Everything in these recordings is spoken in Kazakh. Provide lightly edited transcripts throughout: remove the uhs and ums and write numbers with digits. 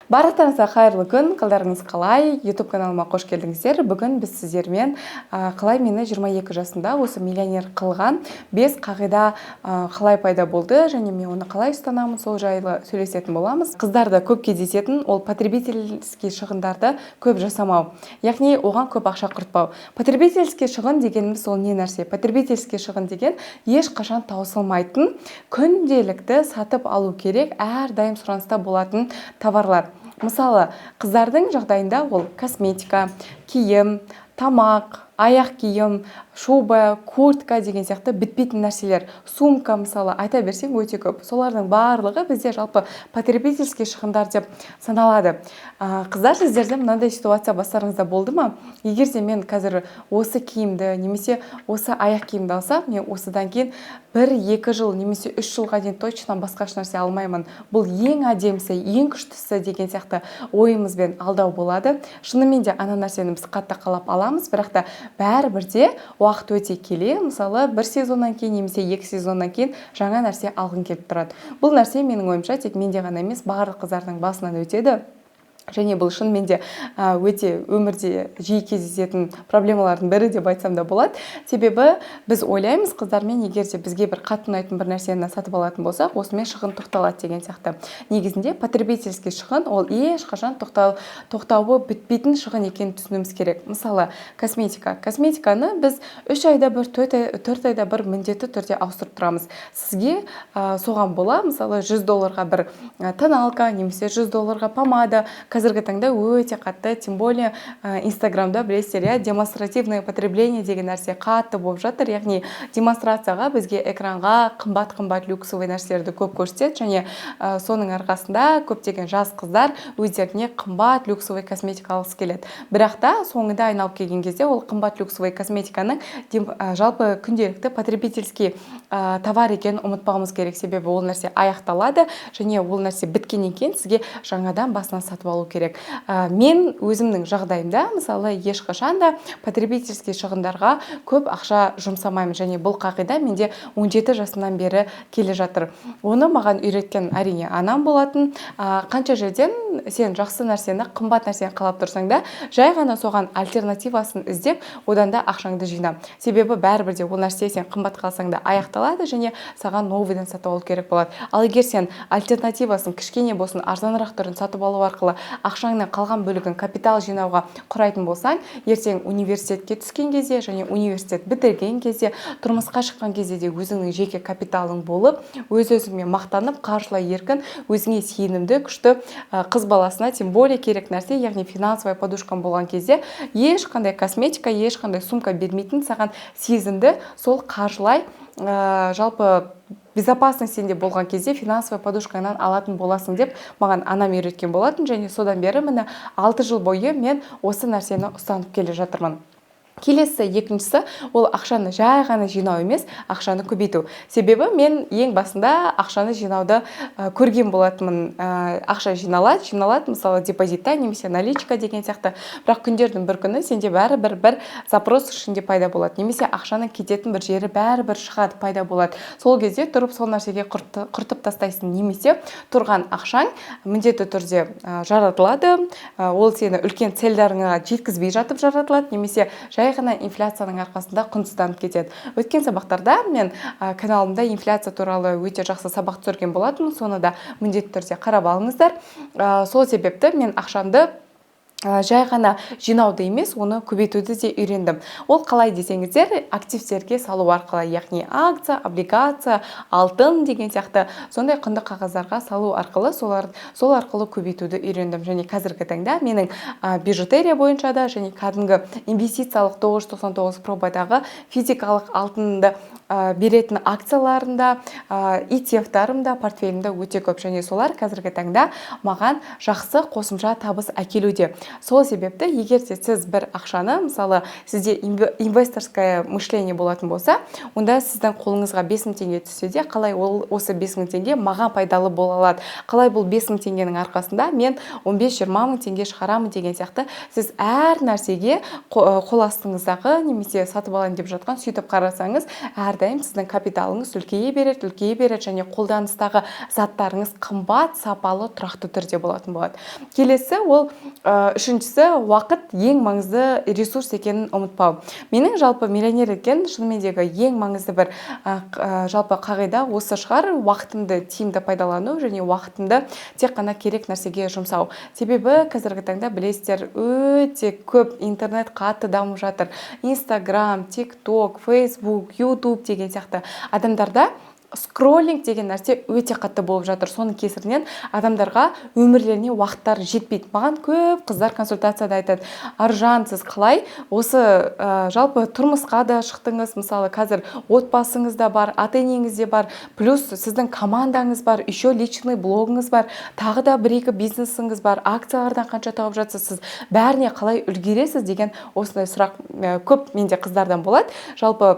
Барлықтарыңызға қайырлы күн, қалдарыңыз қалай? YouTube каналыма қош келдіңіздер. Бүгін біз сіздермен қалай мені 22 жасында осы миллионер қылған 5 қағида қалай пайда болды және мен оны қалай ұстанамын, сол жайлы сөйлесетін боламыз. Қыздарда көп кездесетін ол потребительский шығындарды көп жасамау, яғни оған көп ақша құртпау. Потребительский шығын дегеніміз ол не нәрсе? Потребительский шығын деген ешқашан таусылмайтын, күнделікті сатып алу керек, әрдайым сұраныста болатын товарлар. Мысалы, қыздардың жағдайында ол косметика, киім, тамақ, аяқ киім, шуба, куртка деген сияқты бітпейтін нәрселер, сумка мысалы айта берсең өте көп. Солардың барлығы бізде жалпы потребительский шығындар деп саналады. Қыздар, сіздерде мынандай ситуация бастарыңызда болды ма? Егер де мен қазір осы киімді немесе осы аяқ киімді алсам, мен осыдан кейін 1-2 жыл немесе 3 жылға дейін точно басқа нәрсе алмаймын. Бұл ең әдемісі, ең күштісі деген сияқты ойымызбен алдау болады. Шынымен де ана нәрсені біз қатты қалап аламыз, бірақ та бәрібірде уақыт өте келе, мысалы 1 сезоннан кейін немесе 2 сезоннан кейін жаңа нәрсе алғың келіп тұрады. Бұл нәрсе менің ойымша тек менде ғана емес, барлық қыздардың басынан өтеді. Және бұл шынымен де өте өмірде жиі кездесетін проблемалардың бірі деп айтсам да болады. Себебі біз ойлаймыз, қыздармен егер де бізге бір қатты ұнайтын бір нәрсені сатып алатын болсақ, осымен шығын тоқталады деген сияқты. Негізінде потребительский шығын ол ешқашан тоқтауы бітпейтін шығын екенін түсінуіміз керек. Мысалы, косметика. Косметиканы біз 3 айда бір, 4 айда бір міндетті түрде ауыстырып тұрамыз. Сізге соған бола, мысалы $100 бір тоналка, немесе $100 помада. Қазіргі таңда өте қатты, тем более Инстаграмда білесіздер, демонстративное потребление деген нәрсе қатты болып жатыр. Яғни демонстрацияға бізге экранға қымбат люксовый нәрселерді көп көрсетеді, және соның арқасында көптеген жас қыздар өздеріне қымбат люксовый косметика алғысы келеді. Бірақ та соңында айналып келген кезде ол қымбат люксовый косметиканың жалпы күнделікті потребительский товар екенін ұмытпауымыз керек. Себебі ол нәрсе аяқталады және ол нәрсе біткеннен кейін сізге жаңадан басынан сатып алу керек. Мен өзімнің жағдайымда, мысалы, ешқашан да потребительский шығындарға көп ақша жұмсамаймын, және бұл қағида менде 17 жасымнан бері келе жатыр. Оны маған үйреткен әрине анам болатын. Қанша жерден сен жақсы нәрсені, қымбат нәрсені қалап тұрсаң да, жай ғана соған альтернативасын іздеп, одан да ақшаңды жина. Себебі бәрібірде ол нәрсе сен қымбат қалсаң да аяқталады және саған новыйдан сатып алу керек болады. Ал егер сен альтернативасын кішкене болсын арзанырақ түрін сатып алу арқылы ақшаңның қалған бөлігін капитал жинауға құрайтын болсаң, ертең университетке түскен кезде және университет бітірген кезде, тұрмысқа шыққан кезде де өзіңнің жеке капиталың болып, өз-өзіңмен мақтанып, қаржылай еркін, өзіңе сенімді, күшті қыз баласына тем более керек нәрсе, яғни финансовая подушкаң болған кезде, ешқандай косметика, ешқандай сумка бермейтін саған сезімді, сол қаржылай жалпы безопасность сенде болған кезде финансовая подушкаңнан алатын боласың деп маған анам үйреткен болатын, және содан бері міне 6 жыл бойы мен осы нәрсені ұстанып келе жатырмын. Келесі, екіншісі, ол ақшаны жай ғана жинау емес, ақшаны көбейту. Себебі мен ең басында ақшаны жинауды көрген болатынмын. Ақша жиналады, мысалы депозитта немесе наличка деген сияқты. Бірақ күндердің бір күні сенде бір запрос ішінде пайда болады. Немесе ақшаның кететін бір жері бәрібір шығады, пайда болады. Сол кезде тұрып сол нәрсеге құртып тастайсың. Немесе тұрған ақшаң міндетті түрде жаратылады. Ол сені үлкен цельдарыңа жеткізбей жатып жаратылады. Немесе жай ғана инфляцияның арқасында құнсызданып кетеді. Өткен сабақтарда мен каналымда инфляция туралы өте жақсы сабақ түсірген болатынмын. Соны да міндетті түрде қарап алыңыздар. Сол себепті мен ақшамды жай ғана жинауды емес, оны көбейтуді де үйрендім. Ол қалай десеңіздер, активтерге салу арқылы, яғни акция, облигация, алтын деген сияқты сондай құнды қағаздарға салу арқылы, сол арқылы көбейтуді үйрендім. Және қазіргі таңда менің бижутерия бойынша да және кәдімгі инвестициялық 999 пробадағы физикалық алтынды беретін акцияларында, ETF-тарымда, портфелімде өте көп, және солар қазіргі таңда маған жақсы қосымша табыс әкелуде. Сол себепті, егер де сіз бір ақшаны, мысалы, сізде инвесторское мышление болатын болса, онда сіздің қолыңызға 5000 теңге түссе де, қалай осы 5000 теңге маған пайдалы бола алады, қалай бұл 5000 теңгенің арқасында мен 15-20 мың теңге шығарамын деген сияқты, сіз әр нәрсеге қол астыңыздағы немесе сатып алайын деп жатқан сөйтіп қарасаңыз, әр әрдайым сіздің капиталыңыз үлкейе береді және қолданыстағы заттарыңыз қымбат, сапалы, тұрақты түрде болатын болады. Келесі ол үшіншісі уақыт ең маңызды ресурс екенін ұмытпау. Менің жалпы миллионер екен шынымендегі ең маңызды бір жалпы қағида осы шығар: уақытымды тиімді пайдалану және уақытымды тек қана керек нәрсеге жұмсау. Себебі қазіргі таңда білесіздер, өте көп интернет қатты дамып жатыр. Инстаграм, TikTok, Facebook, YouTube деген сияқты адамдарда скроллинг деген нәрсе өте қатты болып жатыр. Соның кесірінен адамдарға өмірлеріне уақыттары жетпейді. Маған көп қыздар консультацияда айтады: Аружан, сіз қалай осы жалпы тұрмысқа да шықтыңыз, мысалы қазір отбасыңыз да бар, ата-енеңіз де бар, плюс сіздің командаңыз бар, еще личный блогыңыз бар, тағы да бір-екі бизнесіңіз бар, акциялардан қанша тауып жатсыз, сіз бәріне қалай үлгересіз деген осындай сұрақ көп менде қыздардан болады. Жалпы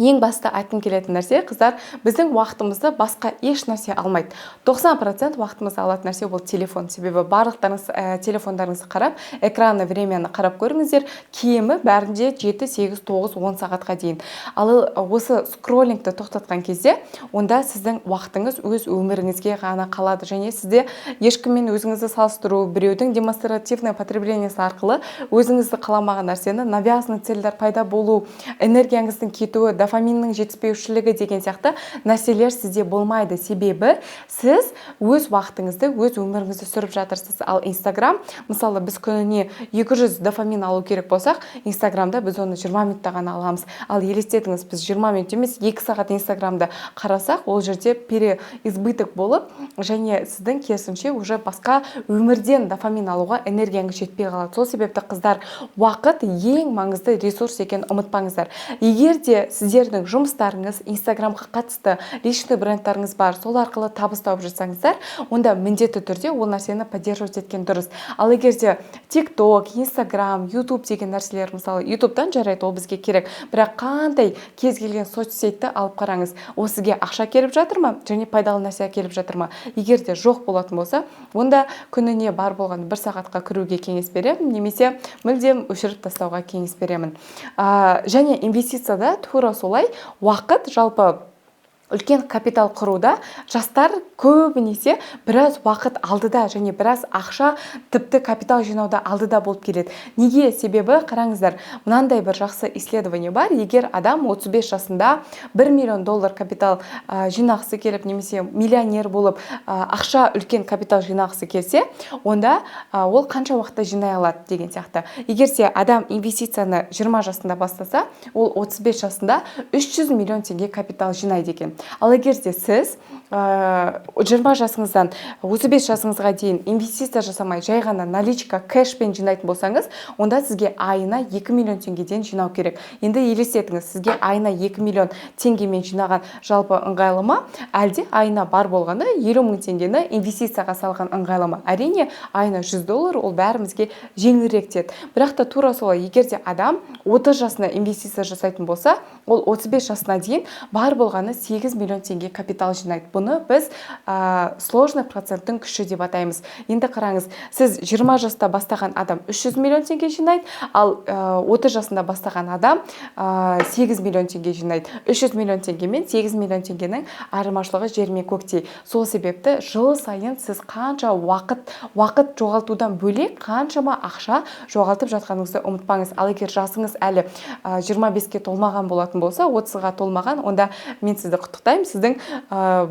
ең басты айтқым келетін нәрсе, қыздар, біздің уақытымызды басқа еш нәрсе алмайды. 90% уақытымызды алатын нәрсе ол телефон. Себебі барлықтарыңыз телефондарыңызды қарап, экранны, времяны қарап көріңіздер, кемі бәрінде 7, 8, 9, 10 сағатқа дейін. Ал осы скроллингті тоқтатқан кезде, онда сіздің уақытыңыз өз өміріңізге ғана қалады, және сізде ешкіммен өзіңізді салыстыру, біреудің демонстративный потреблениесі арқылы өзіңізді қаламаған нәрсені, навязанный цельдер пайда болу, энергияңыздың кетуі, дофаминнің жетіспеушілігі деген сияқты нәрселер сізде болмайды. Себебі сіз өз уақытыңызды, өз өміріңізді сүріп жатырсыз. Ал Инстаграм, мысалы біз күніне 200 дофамин алу керек болсақ, Инстаграмда біз оны 20 минутта ғана аламыз. Ал елестетіңіз, біз 20 минут емес 2 сағат Инстаграмда қарасақ, ол жерде переизбыток болып, және сіздің керісінше уже басқа өмірден дофамин алуға энергияңыз жетпей қалады. Сол себепті қыздар, уақыт ең маңызды ресурс екенін ұмытпаңыздар. Егер де сіздердің жұмыстарыңыз, Инстаграмға қатысты личный брендтарыңыз бар, сол арқылы табыс тауып жатсаңыздар, онда міндетті түрде ол нәрсені поддерживать еткен дұрыс. Ал егер де TikTok, Instagram, YouTube деген нәрселер, мысалы YouTube'дан жарайды, ол бізге керек, бірақ қандай кез келген соцсетті алып қараңыз, ол сізге ақша келіп жатыр ма, және пайдалы нәрсе келіп жатыр ма? Егер де жоқ болатын болса, онда күніне бар болған 1 сағатқа кіруге кеңес беремін, немесе мүлдем өшіріп тастауға кеңес беремін. Және инвестицияда тура солай, уақыт жалпы үлкен капитал құруда жастар көбінесе біраз уақыт алдыда, және біраз ақша, тіпті капитал жинауда алдыда болып келеді. Неге? Себебі қараңыздар, мынандай бір жақсы исследование бар. Егер адам 35 жасында $1 миллион капитал жинақсы келіп, немесе миллионер болып, ақша үлкен капитал жинақсы келсе, онда ол қанша уақытта жинай алады деген сияқты. Егерсе адам инвестицияны 20 жасында бастаса, ол 35 жасында 300 миллион теңге капитал жинайды екен. Ал егер де сіз 20 жасыңыздан 35 жасыңызға дейін инвестиция жасамай, жай ғана наличка, кэшпен жинайтын болсаңыз, онда сізге айына 2 миллион теңгеден жинау керек. Енді елестетіңіз, сізге айына 2 миллион теңгемен жинаған жалпы ыңғайлы ма, әлде айына бар болғаны 50 мың теңгені инвестицияға салған ыңғайлы ма? Әрине, айына $100 ол бәрімізге жеңілірек тиеді. Бірақ та тура солай, егер де адам 30 жасына инвестиция жасайтын болса, ол 35 жасына дейін бар болғаны 8 миллион теңге капитал жинайды. Бұны біз сложный проценттің күші деп атаймыз. Енді қараңыз, сіз 20 жаста бастаған адам 300 миллион теңге жинайды, ал 30 жасында бастаған адам 8 миллион теңге жинайды. 300 миллион теңге мен 8 миллион теңгенің айырмашылығы жер мен көктей. Сол себепті жыл сайын сіз қанша уақыт жоғалтудан бөлек қаншама ақша жоғалтып жатқаныңызды ұмытпаңыз. Ал егер жасыңыз әлі 25-ке толмаған болатын болса, 30-ға толмаған, онда мен сізді құттықтаймын. Сіздің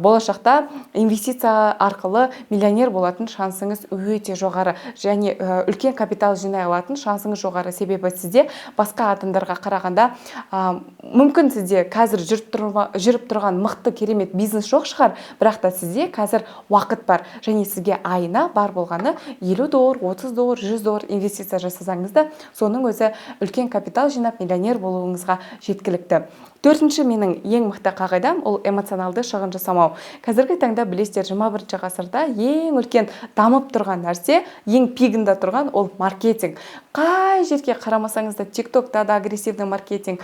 болашақта инвестиция арқылы миллионер болатын шансыңыз өте жоғары, және үлкен капитал жинай алатын шансыңыз жоғары. Себебі сізде басқа адамдарға қарағанда мүмкін сізде қазір жүріп тұрған мықты керемет бизнес жоқ шығар, бірақ та сізде қазір уақыт бар, және сізге айына бар болғаны $50, $30, $100 инвестиция жасасаңыз да, соның өзі үлкен капитал жинап миллионер болуыңызға жеткілікті. Төртінші менің ең мықты қағидам ол эмоционалды шығын жасамау. Қазіргі таңда білесіздер, 21 ғасырда ең үлкен дамып тұрған нәрсе, ең пигінде тұрған ол маркетинг. Қай жерге қарамасаңыз да, TikTok'та да агрессивный маркетинг.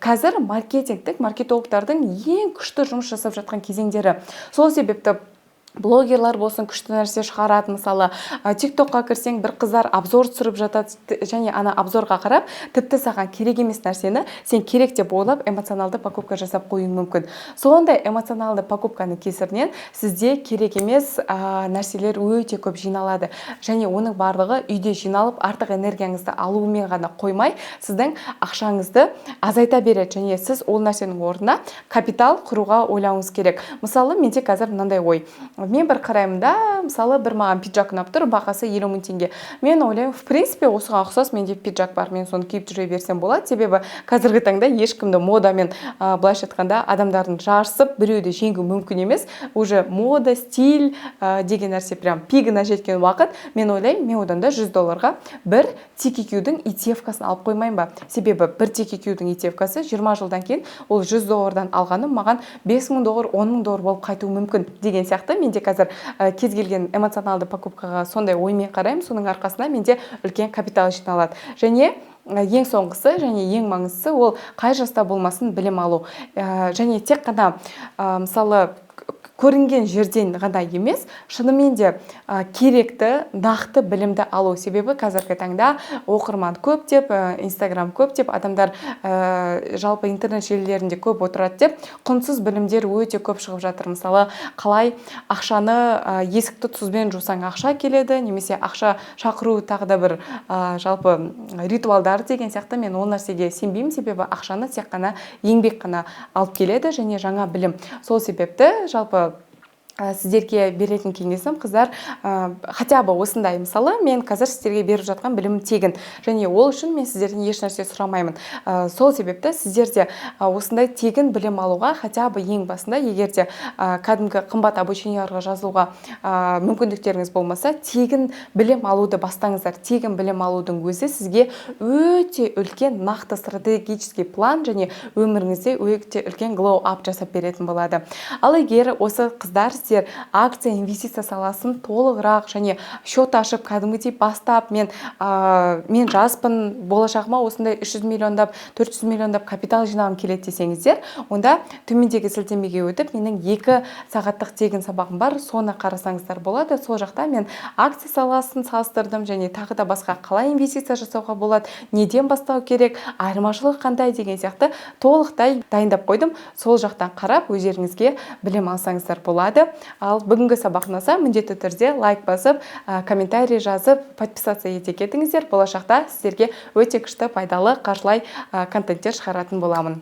Қазір маркетологтардың ең күшті жұмыс жасап жатқан кезеңдері. Сол себепті блогерлар болсын күшті нәрсе шығарады. Мысалы тиктокқа кірсең бір қыздар обзор түсіріп жатады, және ана обзорға қарап тіпті саған керек емес нәрсені сен керек деп ойлап эмоционалды покупка жасап қоюың мүмкін. Сондай эмоционалды покупканың кесірінен сізде керек емес нәрселер өте көп жиналады, және оның барлығы үйде жиналып артық энергияңызды алуымен ғана қоймай, сіздің ақшаңызды азайта береді, және сіз ол нәрсенің орнына капитал құруға ойлауыңыз керек. Мысалы менде қазір мынандай ой: мен бір қараймын да, мысалы бір маған пиджак ұнап тұр, бағасы 50 000 теңге. Мен ойлаймын, в принципе, осыған ұқсас менде пиджак бар, мен соны киіп жүре берсем болады. Себебі қазіргі таңда ешкімді модамен былайша айтқанда адамдардың жарысып біреуді жеңу мүмкін емес. Уже мода, стиль деген нәрсе прям пигіне жеткен уақыт. Мен ойлаймын, мен одан да $100 бір TQQ-дің ETF-касын алып қоймайын ба? Себебі бір TQQ-дің ETF-касы 20 жылдан кейін ол $100 алғаным маған $5,000, $10,000 болып қайтуы мүмкін деген сияқты. Менде қазір кез келген эмоционалды покупкаға сондай оймен қараймын. Соның арқасында менде үлкен капитал жиналады. Және ең соңғысы және ең маңыздысы ол қай жаста болмасын білім алу. Және тек қана мысалы көрінген жерден ғана емес, шынымен де керекті, нақты білімді алу. Себебі қазіргі таңда оқырман көп деп, Инстаграм көп деп, адамдар жалпы интернет желілерінде көп отырады деп, құнсыз білімдер өте көп шығып жатыр. Мысалы, қалай ақшаны есікті тұзбен жусаң ақша келеді, немесе ақша шақыру тағы да бір жалпы ритуалдар деген сияқты. Мен ол нәрсеге сенбеймін, себебі ақшаны тек қана еңбек қана алып келеді, және жаңа білім. Сол себепті жалпы сіздерге беретін кеңесім, қыздар, хотя бы осындай, мысалы, мен қазір сіздерге беріп жатқан білім тегін, және ол үшін мен сіздерден еш нәрсе сұрамаймын. Сол себепті сіздерде осындай тегін білім алуға, хотя бы ең басында, егерде кәдімгі қымбат обученияларға жазылуға мүмкіндіктеріңіз болмаса, тегін білім алуды бастаңыздар. Тегін білім алудың өзі сізге өте үлкен нақты стратегический план және өміріңізде өте үлкен glow up жасап беретін болады. Ал егер осы қыздар акция, инвестиция саласын толығырақ және счет ашып, кәдімгідей бастап, мен жаспын, болашағыма осындай 300 миллиондап, 400 миллиондап капитал жинағым келеді десеңіздер, онда төмендегі сілтемеге өтіп, менің 2 сағаттық тегін сабағым бар, соны қарасаңыздар болады. Сол жақта мен акция саласын салыстырдым, және тағы да басқа қалай инвестиция жасауға болады, неден бастау керек, айырмашылығы қандай деген сияқты толықтай дайындап қойдым. Сол жақтан қарап, өздеріңізге білім алсаңыздар болады. Ал бүгінгі сабақ ұнаса, міндетті түрде лайк басып, комментарий жазып, подписаться ете кетіңіздер. Болашақта сіздерге өте күшті пайдалы қаржылай контенттер шығаратын боламын.